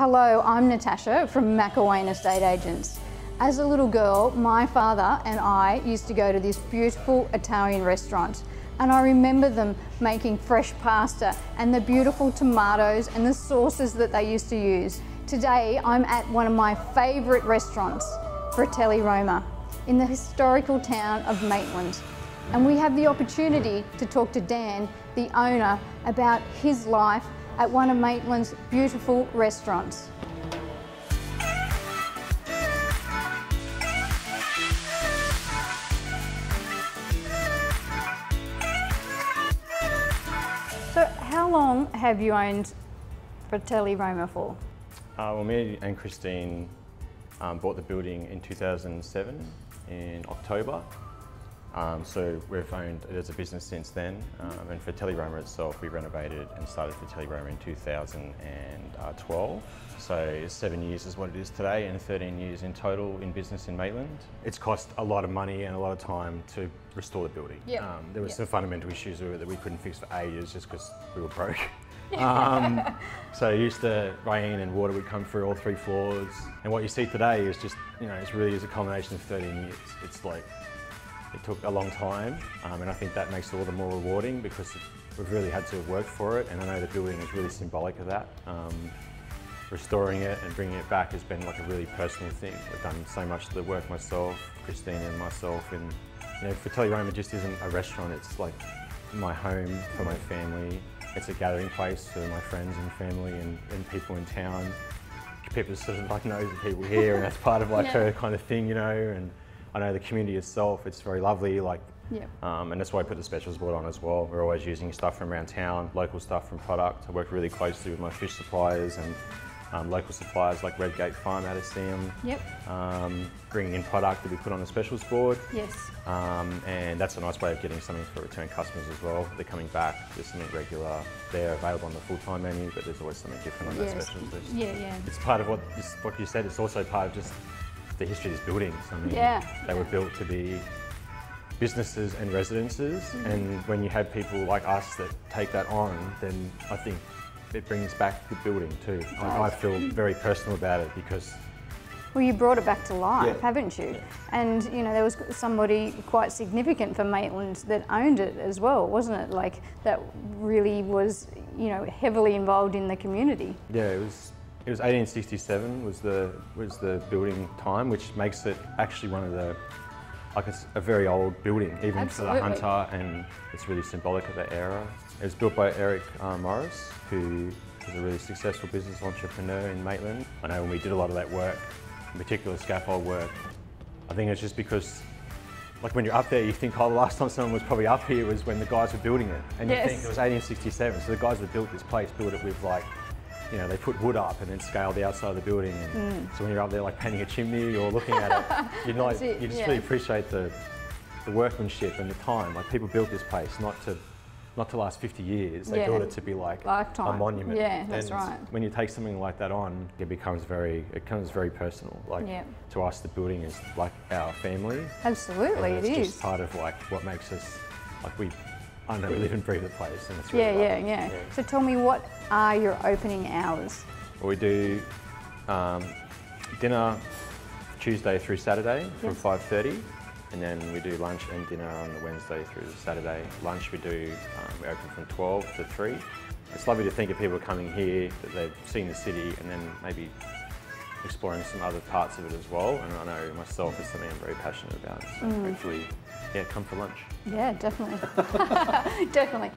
Hello, I'm Natasha from McElwain Estate Agents. As a little girl, my father and I used to go to this beautiful Italian restaurant, and I remember them making fresh pasta and the beautiful tomatoes and the sauces that they used to use. Today, I'm at one of my favourite restaurants, Fratelli Roma, in the historical town of Maitland. And we have the opportunity to talk to Dan, the owner, about his life at one of Maitland's beautiful restaurants. So how long have you owned Fratelli Roma for? Well, me and Christine bought the building in 2007 in October. So we've owned it as a business since then, and Fratelli Roma itself, we renovated and started Fratelli Roma in 2012. So 7 years is what it is today, and 13 years in total in business in Maitland. It's cost a lot of money and a lot of time to restore the building. Yep. There were some fundamental issues that we couldn't fix for ages just because we were broke. So it used to rain and water would come through all 3 floors. And what you see today is just, it really is a culmination of 13 years. It's like, it took a long time, and I think that makes it all the more rewarding because we've really had to have worked for it, and I know the building is really symbolic of that. Restoring it and bringing it back has been like a really personal thing. I've done so much of the work myself, Christine and myself, and Fratelli Roma just isn't a restaurant, it's like my home for my family. It's a gathering place for my friends and family and people in town. Pippa sort of like knows the people here, and that's part of like her kind of thing, and I know the community itself, it's very lovely, and that's why I put the specials board on as well. We're always using stuff from around town, local stuff from product. I work really closely with my fish suppliers and local suppliers like Redgate Farm out of Seam. Bringing in product that we put on the specials board. Yes. And that's a nice way of getting something for return customers as well. They're coming back, there's something regular. They're available on the full-time menu, but there's always something different on that specials list. It's part of what you said, it's also part of just the history of these buildings. I mean, they were built to be businesses and residences, and when you have people like us that take that on, then I think it brings back the building too. I feel very personal about it because... Well, you brought it back to life, haven't you? And there was somebody quite significant for Maitland that owned it as well, wasn't it? Like that really was, heavily involved in the community. Yeah, it was 1867 was the building time, which makes it actually one of the, it's a very old building, even for the hunter, and it's really symbolic of that era. It was built by Eric Morris, who was a really successful business entrepreneur in Maitland. I know when we did a lot of that work, in particular scaffold work, I think it's just because, when you're up there, you think, the last time someone was probably up here was when the guys were building it. And you think it was 1867, so the guys that built this place built it with they put wood up and then scaled the outside of the building. And so when you're up there painting a chimney or looking at it, you just really appreciate the workmanship and the time. People built this place not to last 50 years. They built it to be lifetime. A monument. Yeah, that's right. When you take something like that on, it becomes very personal. To us, the building is like our family. Absolutely, it is. It's just part of what makes us we live and breathe the place, and it's really yeah. So tell me, what are your opening hours? Well, we do dinner Tuesday through Saturday from 5:30, and then we do lunch and dinner on the Wednesday through Saturday. Lunch we open from 12 to 3. It's lovely to think of people coming here that they've seen the city and then maybe exploring some other parts of it as well. And I know myself is something I'm very passionate about. So hopefully, come for lunch. Yeah, definitely. Definitely.